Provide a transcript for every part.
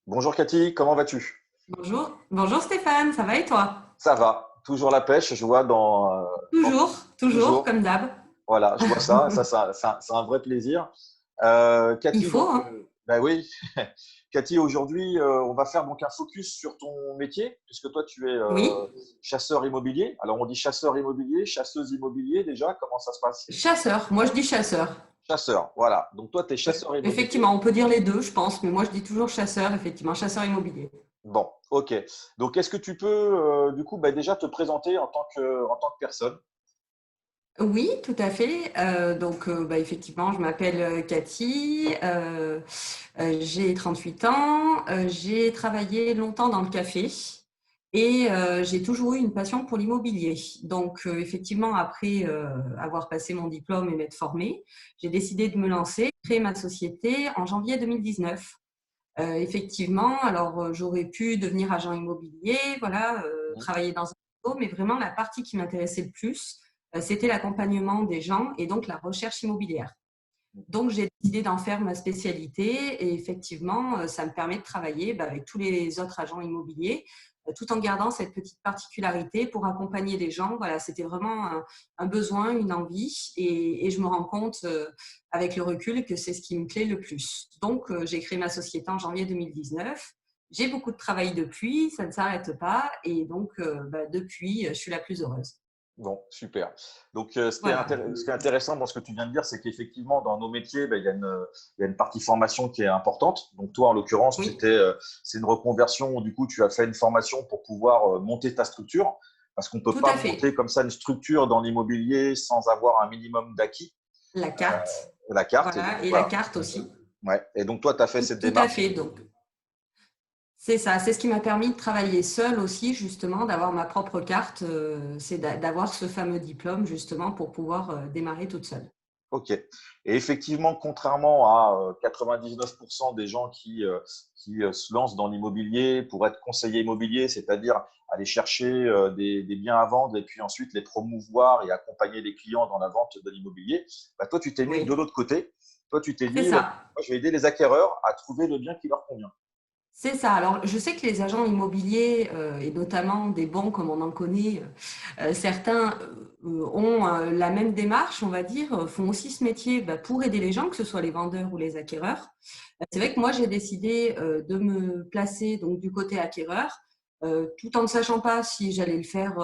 Bonjour Cathy, comment vas-tu? Bonjour Stéphane, ça va et toi? Ça va, toujours la pêche, je vois Toujours, toujours, comme d'hab. voilà, je vois ça, c'est un vrai plaisir. Il Cathy, faut, donc, hein? ben oui, Cathy, aujourd'hui, on va faire donc un focus sur ton métier, puisque toi, tu es Oui, chasseur immobilier. Alors, on dit chasseur immobilier, chasseuse immobilier déjà, comment ça se passe? chasseur. Moi, je dis chasseur. Chasseur, voilà. Donc, toi, tu es Oui. chasseur immobilier. Effectivement, on peut dire les deux, je pense, mais moi, je dis toujours chasseur, effectivement, chasseur immobilier. Bon, ok. Donc, est-ce que tu peux, du coup, ben, déjà te présenter en tant que personne? Oui, tout à fait. Effectivement, je m'appelle Cathy, j'ai 38 ans, j'ai travaillé longtemps dans le café et j'ai toujours eu une passion pour l'immobilier. Effectivement, après avoir passé mon diplôme et m'être formée, j'ai décidé de me lancer, créer ma société en janvier 2019. Effectivement, j'aurais pu devenir agent immobilier, voilà, travailler dans un réseau, mais vraiment la partie qui m'intéressait le plus, c'était l'accompagnement des gens et donc la recherche immobilière. Donc, j'ai décidé d'en faire ma spécialité et effectivement, ça me permet de travailler avec tous les autres agents immobiliers, tout en gardant cette petite particularité pour accompagner les gens. Voilà, c'était vraiment un besoin, une envie et je me rends compte avec le recul que c'est ce qui me plaît le plus. Donc, j'ai créé ma société en janvier 2019. J'ai beaucoup de travail depuis, ça ne s'arrête pas et donc depuis, je suis la plus heureuse. Bon, super. Donc, Voilà. ce qui est intéressant dans ce que tu viens de dire, c'est qu'effectivement, dans nos métiers, ben, il y a une partie formation qui est importante. Donc, toi, en l'occurrence, Oui, c'est une reconversion où, du coup, tu as fait une formation pour pouvoir monter ta structure. Parce qu'on ne peut tout pas à monter fait. comme ça une structure dans l'immobilier sans avoir un minimum d'acquis, La carte. la carte. Et donc, Voilà, et la voilà. carte aussi. Ouais. Et donc, toi, tu as fait cette Tout à démarche. fait. Donc, c'est ça. C'est ce qui m'a permis de travailler seule aussi, justement, d'avoir ma propre carte. C'est d'avoir ce fameux diplôme, justement, pour pouvoir démarrer toute seule. Ok. Et effectivement, contrairement à 99% des gens qui se lancent dans l'immobilier pour être conseiller immobilier, c'est-à-dire aller chercher des biens à vendre et puis ensuite les promouvoir et accompagner les clients dans la vente de l'immobilier, bah, toi, tu t'es mis de Oui, l'autre côté. Toi, tu t'es c'est dit, ça. moi, je vais aider les acquéreurs à trouver le bien qui leur convient. C'est ça. Alors, je sais que les agents immobiliers, et notamment des bons comme on en connaît, certains ont la même démarche, on va dire, font aussi ce métier pour aider les gens, que ce soit les vendeurs ou les acquéreurs. C'est vrai que moi, j'ai décidé de me placer donc du côté acquéreur, tout en ne sachant pas si j'allais le faire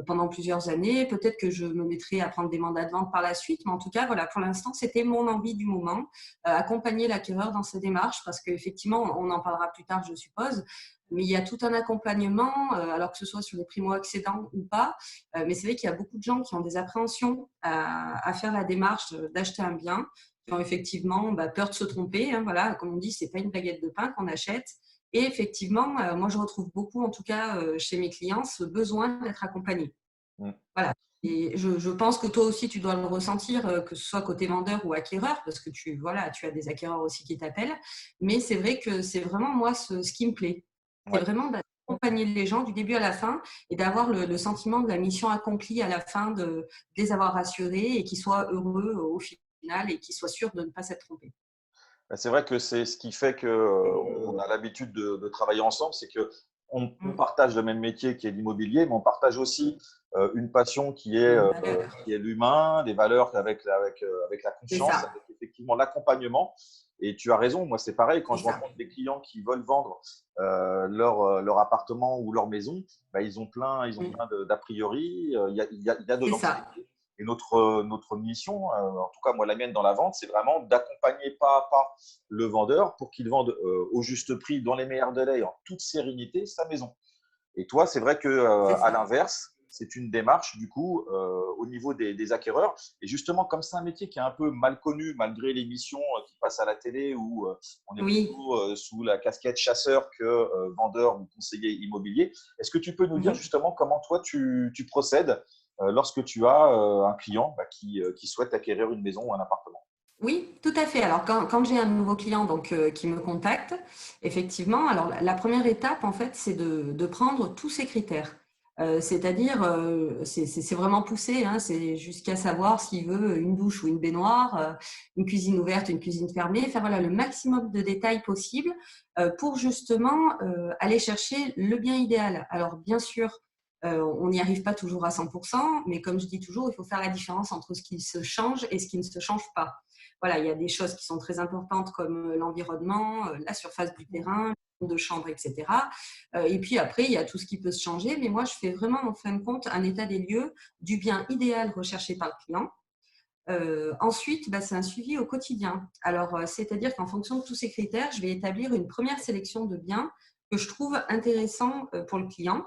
pendant plusieurs années. Peut-être que je me mettrais à prendre des mandats de vente par la suite, mais en tout cas, voilà, pour l'instant, c'était mon envie du moment, accompagner l'acquéreur dans ses démarches, parce qu'effectivement, on en parlera plus tard, je suppose, mais il y a tout un accompagnement, alors que ce soit sur les primo-accédants ou pas. Mais c'est vrai qu'il y a beaucoup de gens qui ont des appréhensions à faire la démarche d'acheter un bien, qui ont effectivement peur de se tromper. Hein, voilà, comme on dit, c'est pas une baguette de pain qu'on achète. Et effectivement, moi, je retrouve beaucoup, en tout cas chez mes clients, ce besoin d'être accompagné. Mm. Voilà. Et je pense que toi aussi, tu dois le ressentir, que ce soit côté vendeur ou acquéreur, parce que voilà, tu as des acquéreurs aussi qui t'appellent. Mais c'est vrai que c'est vraiment moi ce qui me plaît. C'est Ouais. vraiment d'accompagner les gens du début à la fin et d'avoir le sentiment de la mission accomplie à la fin, de les avoir rassurés et qu'ils soient heureux au final et qu'ils soient sûrs de ne pas s'être trompés. Bah, c'est vrai que c'est ce qui fait que on a l'habitude de travailler ensemble, c'est que on Mm. partage le même métier qui est l'immobilier, mais on partage aussi une passion Les valeurs. qui est l'humain, des valeurs avec la C'est confiance, ça. avec effectivement l'accompagnement. Et tu as raison, moi c'est pareil, quand C'est je ça. rencontre des clients qui veulent vendre leur appartement ou leur maison, bah, ils ont Mm. plein d'a priori, il y a de C'est ça. l'anxiété. Et notre mission, en tout cas moi la mienne dans la vente, c'est vraiment d'accompagner pas à pas le vendeur pour qu'il vende au juste prix, dans les meilleurs délais, en toute sérénité, sa maison. Et toi, c'est vrai que C'est à ça. l'inverse, c'est une démarche du coup au niveau des acquéreurs. Et justement, comme c'est un métier qui est un peu mal connu malgré l'émission qui passe à la télé où on est Oui. plutôt sous la casquette chasseur que vendeur ou conseiller immobilier, est-ce que tu peux nous dire Mhm. justement comment toi tu procèdes lorsque tu as un client qui souhaite acquérir une maison ou un appartement? Oui, tout à fait. Alors, quand j'ai un nouveau client qui me contacte, effectivement, alors la première étape, en fait, c'est de prendre tous ces critères. C'est-à-dire, c'est vraiment poussé, hein, c'est jusqu'à savoir s'il veut une douche ou une baignoire, une cuisine ouverte, une cuisine fermée, faire voilà, le maximum de détails possible pour justement aller chercher le bien idéal. Alors bien sûr, on n'y arrive pas toujours à 100%, mais comme je dis toujours, il faut faire la différence entre ce qui se change et ce qui ne se change pas. Voilà, il y a des choses qui sont très importantes comme l'environnement, la surface du terrain, de chambre, etc. Et puis après, il y a tout ce qui peut se changer. Mais moi, je fais vraiment, en fin de compte, un état des lieux du bien idéal recherché par le client. Ensuite, bah, c'est un suivi au quotidien. Alors, c'est-à-dire qu'en fonction de tous ces critères, je vais établir une première sélection de biens que je trouve intéressants pour le client.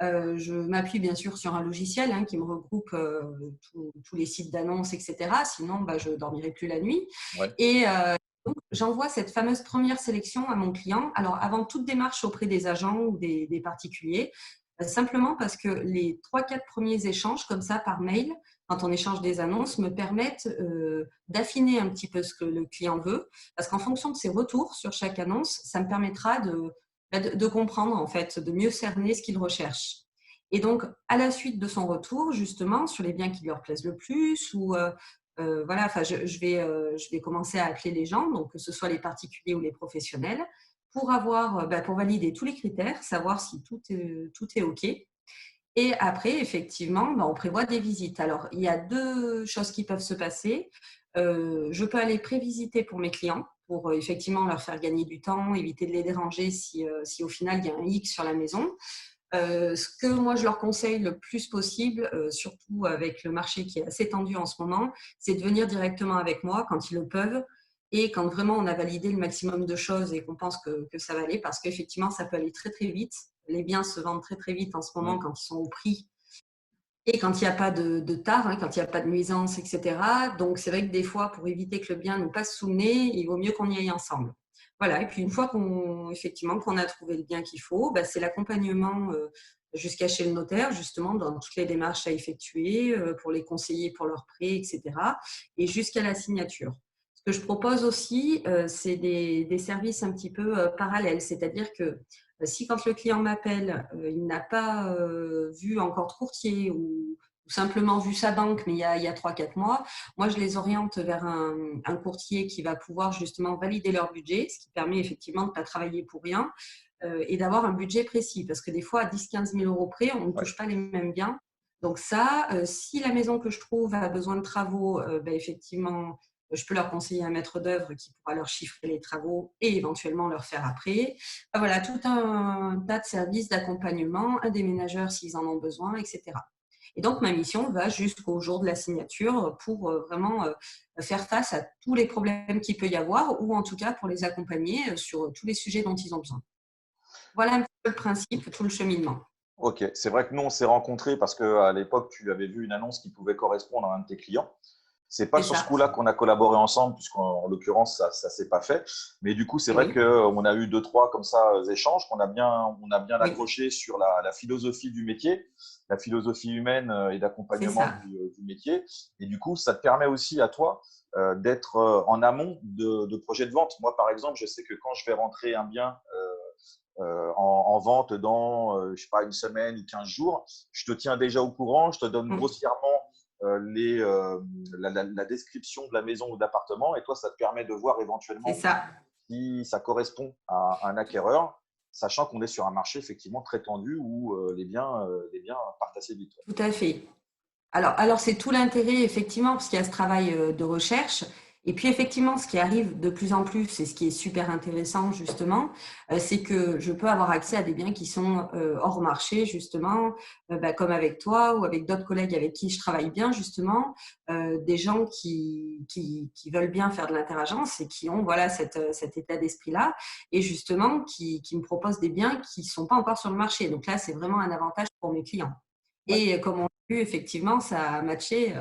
Je m'appuie bien sûr sur un logiciel hein, qui me regroupe tous les sites d'annonces, etc. Sinon, bah, je ne dormirai plus la nuit. Ouais. Et donc, j'envoie cette fameuse première sélection à mon client. Alors, avant toute démarche auprès des agents ou des particuliers, simplement parce que les 3-4 premiers échanges, comme ça, par mail, quand on échange des annonces, me permettent d'affiner un petit peu ce que le client veut. Parce qu'en fonction de ses retours sur chaque annonce, ça me permettra de comprendre, en fait, de mieux cerner ce qu'il recherche. Et donc, à la suite de son retour, justement, sur les biens qui lui plaisent le plus ou voilà, enfin, je vais commencer à appeler les gens, donc que ce soit les particuliers ou les professionnels, pour avoir, pour valider tous les critères, savoir si tout est OK. Et après, effectivement, on prévoit des visites. Alors, il y a deux choses qui peuvent se passer. Je peux aller prévisiter pour mes clients, pour effectivement leur faire gagner du temps, éviter de les déranger si au final il y a un X sur la maison. Ce que moi je leur conseille le plus possible, surtout avec le marché qui est assez tendu en ce moment, c'est de venir directement avec moi quand ils le peuvent et quand vraiment on a validé le maximum de choses et qu'on pense que ça va aller, parce qu'effectivement ça peut aller très très vite. Les biens se vendent très très vite en ce moment Mm. quand ils sont au prix et quand il n'y a pas de tard, hein, quand il n'y a pas de nuisance, etc. Donc c'est vrai que des fois, pour éviter que le bien nous passe sous le nez, il vaut mieux qu'on y aille ensemble. Voilà, et puis une fois qu'on a trouvé le bien qu'il faut, c'est l'accompagnement jusqu'à chez le notaire, justement, dans toutes les démarches à effectuer, pour les conseiller pour leur prêt, etc. Et jusqu'à la signature. Ce que je propose aussi, c'est des services un petit peu parallèles, c'est-à-dire que si quand le client m'appelle, il n'a pas vu encore de courtier ou simplement vu sa banque, mais il y a 3-4 mois, moi, je les oriente vers un courtier qui va pouvoir justement valider leur budget, ce qui permet effectivement de ne pas travailler pour rien et d'avoir un budget précis. Parce que des fois, à 10-15 000 euros près, on ne Ouais. touche pas les mêmes biens. Donc ça, si la maison que je trouve a besoin de travaux, effectivement, je peux leur conseiller un maître d'œuvre qui pourra leur chiffrer les travaux et éventuellement leur faire après. Voilà, tout un tas de services d'accompagnement, un déménageur s'ils en ont besoin, etc. Et donc, ma mission va jusqu'au jour de la signature pour vraiment faire face à tous les problèmes qu'il peut y avoir ou en tout cas pour les accompagner sur tous les sujets dont ils ont besoin. Voilà un petit peu le principe, tout le cheminement. Ok, c'est vrai que nous, on s'est rencontrés parce qu'à l'époque, tu avais vu une annonce qui pouvait correspondre à un de tes clients. C'est pas C'est sur ce ça. coup-là qu'on a collaboré ensemble, puisqu'en l'occurrence, ça s'est pas fait. Mais du coup, c'est Et vrai oui, qu'on a eu deux, trois comme ça échanges, on a bien oui, accroché sur la philosophie du métier, la philosophie humaine et c'est d'accompagnement ça. du métier. Et du coup, ça te permet aussi à toi d'être en amont de projets de vente. Moi, par exemple, je sais que quand je vais rentrer un bien en vente dans, je sais pas, une semaine ou 15 jours, je te tiens déjà au courant, je te donne Mm. grossièrement la description de la maison ou de l'appartement, et toi, ça te permet de voir C'est éventuellement ça. si ça correspond à un acquéreur, sachant qu'on est sur un marché effectivement très tendu où les biens partent assez vite. Tout à fait. Alors c'est tout l'intérêt, effectivement, parce qu'il y a ce travail de recherche. Et puis, effectivement, ce qui arrive de plus en plus, et ce qui est super intéressant, justement, c'est que je peux avoir accès à des biens qui sont hors marché, justement, comme avec toi ou avec d'autres collègues avec qui je travaille bien, justement, des gens qui veulent bien faire de l'interagence et qui ont voilà, cet état d'esprit-là, et justement, qui me proposent des biens qui ne sont pas encore sur le marché. Donc là, c'est vraiment un avantage pour mes clients. Ouais. Et comme on l'a vu, effectivement, ça a matché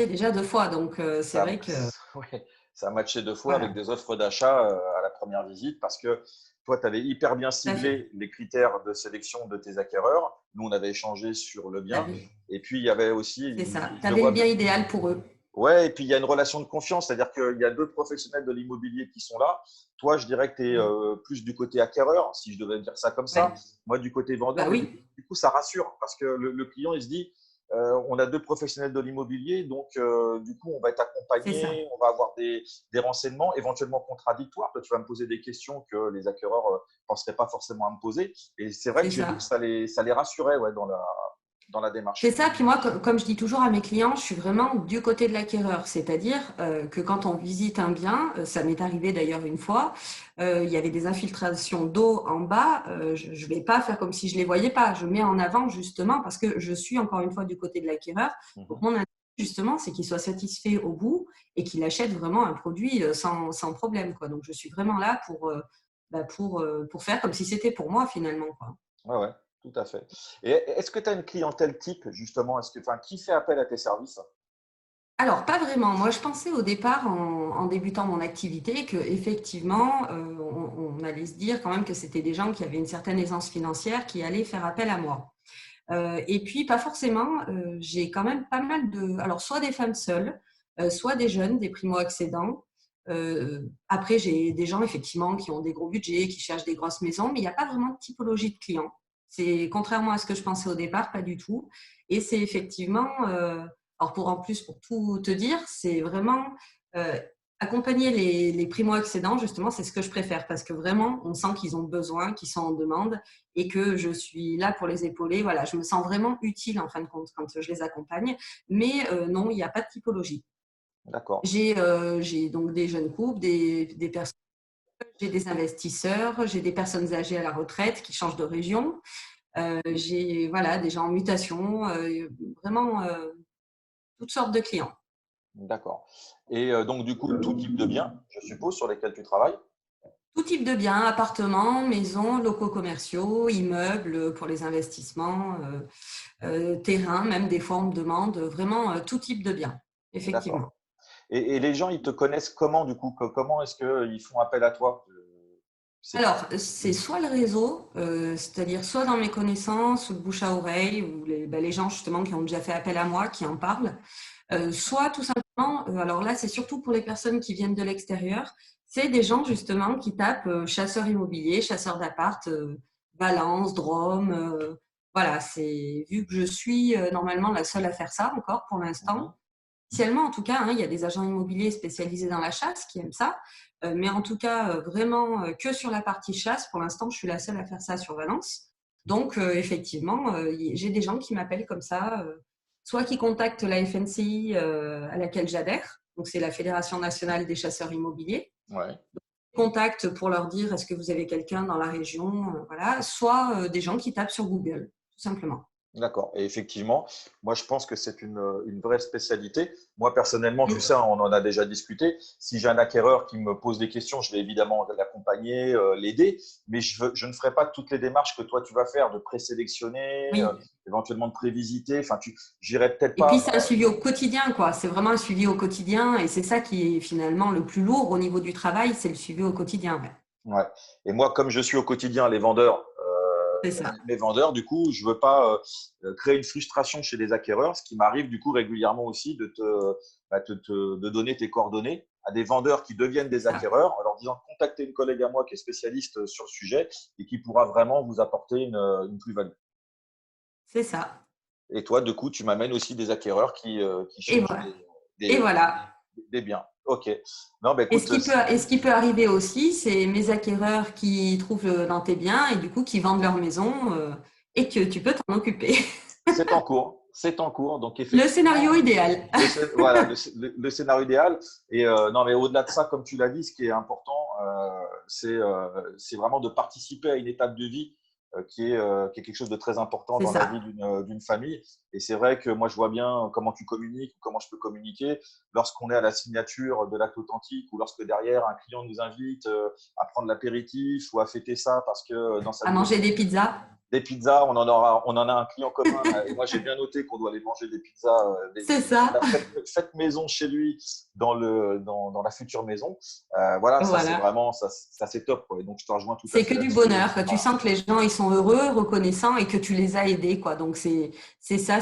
déjà 2 fois. Donc, c'est Ça, vrai que ouais, ça a matché deux fois avec voilà, des offres d'achat à la première visite parce que toi, tu avais hyper bien tout à fait. ciblé les critères de sélection de tes acquéreurs. Nous, on avait échangé sur le Tu bien. vu, Et puis, il y avait aussi, c'est ça. Tu je le avais le vois bien bien, idéal pour eux. Ouais, et puis il y a une relation de confiance, c'est-à-dire qu'il y a deux professionnels de l'immobilier qui sont là. Toi, je dirais que tu es Mm. plus du côté acquéreur, si je devais dire ça comme ça. Ouais, Moi, du côté vendeur, bah mais oui, du coup, ça rassure parce que le client, il se dit, on a deux professionnels de l'immobilier, donc du coup, on va être c'est ça. accompagné, on va avoir des renseignements éventuellement contradictoires. Toi, tu vas me poser des questions que les acquéreurs ne penseraient pas forcément à me poser. Et c'est vrai C'est que j'ai vu que ça. ça les rassurait ouais, dans la C'est démarche. ça, puis moi, comme je dis toujours à mes clients, je suis vraiment du côté de l'acquéreur, c'est-à-dire que quand on visite un bien, ça m'est arrivé d'ailleurs une fois, il y avait des infiltrations d'eau en bas, je ne vais pas faire comme si je ne les voyais pas, je mets en avant justement parce que je suis encore une fois du côté de l'acquéreur, donc Mhm. mon intérêt justement, c'est qu'il soit satisfait au bout et qu'il achète vraiment un produit sans problème, quoi. Donc je suis vraiment là pour faire comme si c'était pour moi finalement, quoi. Ouais, ouais, tout à fait. Et est-ce que tu as une clientèle type, justement? Enfin, qui fait appel à tes services? Alors, pas vraiment. Moi, je pensais au départ, en débutant mon activité, que effectivement, on allait se dire quand même que c'était des gens qui avaient une certaine aisance financière qui allaient faire appel à moi. Et puis, pas forcément. J'ai quand même pas mal alors, soit des femmes seules, soit des jeunes, des primo-accédants. Après, j'ai des gens effectivement qui ont des gros budgets, qui cherchent des grosses maisons, mais il n'y a pas vraiment de typologie de clients. C'est contrairement à ce que je pensais au départ, pas du tout. Et c'est effectivement, alors en plus, pour tout te dire, c'est vraiment euh, accompagner les primo-accédants, justement, c'est ce que je préfère parce que vraiment, on sent qu'ils ont besoin, qu'ils sont en demande et que je suis là pour les épauler. Voilà, je me sens vraiment utile en fin de compte quand je les accompagne. Mais non, il n'y a pas de typologie. D'accord, J'ai donc des jeunes couples, des personnes, j'ai des investisseurs, j'ai des personnes âgées à la retraite qui changent de région. J'ai voilà, des gens en mutation, vraiment toutes sortes de clients. d'accord. Et donc, du coup, tout type de biens, je suppose, sur lesquels tu travailles? Tout type de biens, appartements, maisons, locaux commerciaux, immeubles pour les investissements, terrains, même des fois on me demande vraiment tout type de biens, effectivement. D'accord. Et les gens, ils te connaissent comment, du coup? Comment est-ce qu'ils font appel à toi? C'est Alors, c'est soit le réseau, c'est-à-dire soit dans mes connaissances, ou le bouche à oreille, ou les gens justement qui ont déjà fait appel à moi, qui en parlent, soit tout simplement, alors là c'est surtout pour les personnes qui viennent de l'extérieur, c'est des gens justement qui tapent chasseurs immobiliers, chasseurs d'appart, Valence, Drôme, voilà, c'est vu que je suis normalement la seule à faire ça encore pour Mhm. l'instant. Initialement, en tout cas, hein, il y a des agents immobiliers spécialisés dans la chasse qui aiment ça. Mais en tout cas, vraiment que sur la partie chasse, pour l'instant, je suis la seule à faire ça sur Valence. Donc, effectivement, j'ai des gens qui m'appellent comme ça, soit qui contactent la FNCI à laquelle j'adhère, donc c'est la Fédération nationale des chasseurs immobiliers, Ouais. contactent pour leur dire est-ce que vous avez quelqu'un dans la région, voilà, soit des gens qui tapent sur Google, tout simplement. D'accord. Et effectivement, moi, je pense que c'est une vraie spécialité. Moi, personnellement, tu sais, Mm. on en a déjà discuté. Si j'ai un acquéreur qui me pose des questions, je vais évidemment l'accompagner, l'aider, mais je ne ferai pas toutes les démarches que toi, tu vas faire, de présélectionner, Oui. éventuellement de prévisiter. Enfin, j'irai peut-être Et puis, pas. c'est un suivi au quotidien, quoi. C'est vraiment un suivi au quotidien. Et c'est ça qui est finalement le plus lourd au niveau du travail, c'est le suivi au quotidien. Ouais. Ouais. Et moi, comme je suis au quotidien les vendeurs, C'est ça. mes vendeurs, du coup, je veux pas créer une frustration chez les acquéreurs, ce qui m'arrive du coup régulièrement aussi de donner tes coordonnées à des vendeurs qui deviennent C'est des ça. acquéreurs, en leur disant contactez une collègue à moi qui est spécialiste sur le sujet et qui pourra vraiment vous apporter une plus-value. C'est ça. Et toi, du coup, tu m'amènes aussi des acquéreurs qui Et cherchent voilà. Et des, voilà. des biens. Ok. Non, bah Et écoute, ce qui peut arriver aussi, c'est mes acquéreurs qui trouvent dans tes biens et du coup qui vendent leur maison et que tu peux t'en occuper. c'est en cours. C'est en cours. Donc, Le scénario effectivement, idéal. voilà, le scénario idéal. Et non, mais au-delà de ça, comme tu l'as dit, ce qui est important, c'est vraiment de participer à une étape de vie qui est quelque chose de très important C'est dans la ça. vie d'une famille. Et c'est vrai que moi, je vois bien comment tu communiques, comment je peux communiquer lorsqu'on est à la signature de l'acte authentique ou lorsque derrière, un client nous invite à prendre l'apéritif ou à fêter ça parce que dans sa À manger des pizzas. des pizzas, on en a un client commun. Et moi, j'ai bien noté qu'on doit aller manger des pizzas, C'est faire de ça. la fête maison chez lui dans la future maison. Voilà, ça c'est Voilà. vraiment, ça c'est top, quoi. Et donc, je te rejoins tout à C'est fait que du là-dessus. bonheur, que tu Voilà. sens que les gens ils sont heureux, reconnaissants et que tu les as aidés, quoi. Donc c'est ça,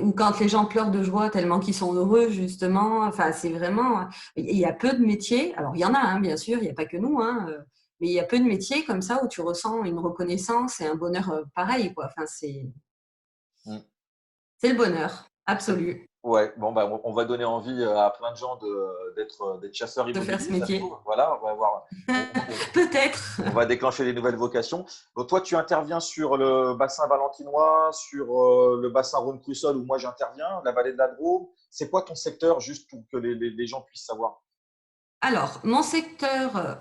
ou quand les gens pleurent de joie tellement qu'ils sont heureux, justement. Enfin, c'est vraiment. Il y a peu de métiers. Alors, il y en a, hein, bien sûr, il n'y a pas que nous, hein, mais il y a peu de métiers comme ça où tu ressens une reconnaissance et un bonheur pareil, quoi. Enfin, Mm. c'est le bonheur C'est- absolu Ouais, bon, bah, on va donner envie à plein de gens d'être chasseurs de faire ce immobiliers, ça se métier. trouve. Voilà, on va avoir, Peut-être. on va déclencher des nouvelles vocations. Donc, toi, tu interviens sur le bassin valentinois, sur le bassin Rhône-Crussol où moi j'interviens, la vallée de la Drôme. C'est quoi ton secteur, juste pour que les gens puissent savoir? Alors, mon secteur,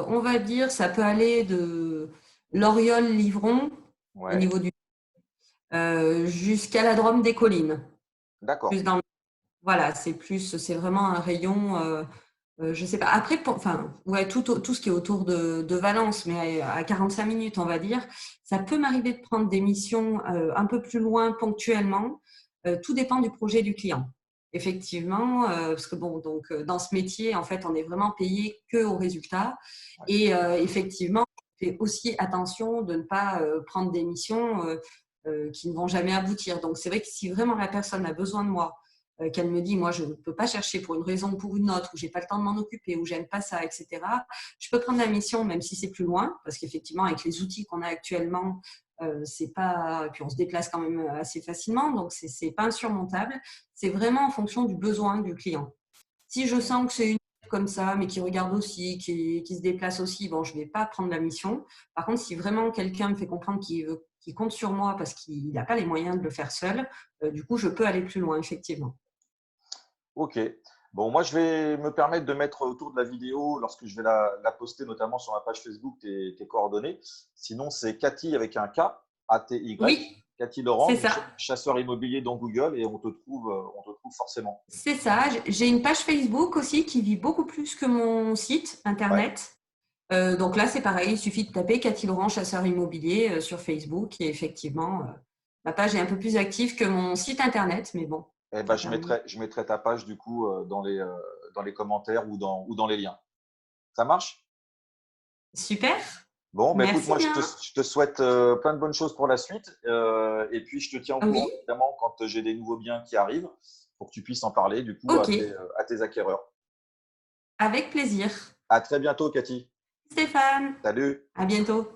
on va dire, ça peut aller de Loriol-Livron au Ouais, niveau du jusqu'à la Drôme des Collines. d'accord. Plus dans, voilà, c'est vraiment un rayon. Je sais pas. Après, enfin, ouais, tout ce qui est autour de Valence, mais à 45 minutes, on va dire, ça peut m'arriver de prendre des missions un peu plus loin ponctuellement. Tout dépend du projet du client. Effectivement, parce que bon, donc dans ce métier, en fait, on est vraiment payé que au résultat. Ouais. Et effectivement, je fais aussi attention de ne pas prendre des missions qui ne vont jamais aboutir. Donc, c'est vrai que si vraiment la personne a besoin de moi, qu'elle me dit, moi, je ne peux pas chercher pour une raison ou pour une autre, ou j'ai pas le temps de m'en occuper, ou j'aime pas ça, etc. Je peux prendre la mission, même si c'est plus loin, parce qu'effectivement, avec les outils qu'on a actuellement, c'est pas, puis on se déplace quand même assez facilement, donc c'est pas insurmontable. C'est vraiment en fonction du besoin du client. Si je sens que c'est une comme ça, mais qui regarde aussi, qui se déplace aussi, bon, je vais pas prendre la mission. Par contre, si vraiment quelqu'un me fait comprendre qu'il compte sur moi parce qu'il n'a pas les moyens de le faire seul, du coup, je peux aller plus loin, effectivement. Ok. Bon, moi, je vais me permettre de mettre autour de la vidéo, lorsque je vais la poster, notamment sur ma page Facebook, tes coordonnées. Sinon, c'est Cathy avec un K, A-T-Y, Oui, Cathy c'est Laurent, donc ça. chasseur immobilier dans Google, et on te trouve forcément. C'est ça. J'ai une page Facebook aussi qui vit beaucoup plus que mon site Ouais. internet. Donc là, c'est pareil, il suffit de taper Cathy Laurent, chasseur immobilier sur Facebook et effectivement, ma page est un peu plus active que mon site internet, mais bon, Eh ben, ça permet. je mettrai ta page, du coup, dans les commentaires ou dans les liens. Ça marche? Super, Bon, bah, écoute, merci moi, bien. je te souhaite plein de bonnes choses pour la suite. Et puis, je te tiens au courant, Oui, évidemment, quand j'ai des nouveaux biens qui arrivent, pour que tu puisses en parler, du coup, ok, à tes acquéreurs. avec plaisir. À très bientôt, Cathy. Stéphane, Salut! à bientôt.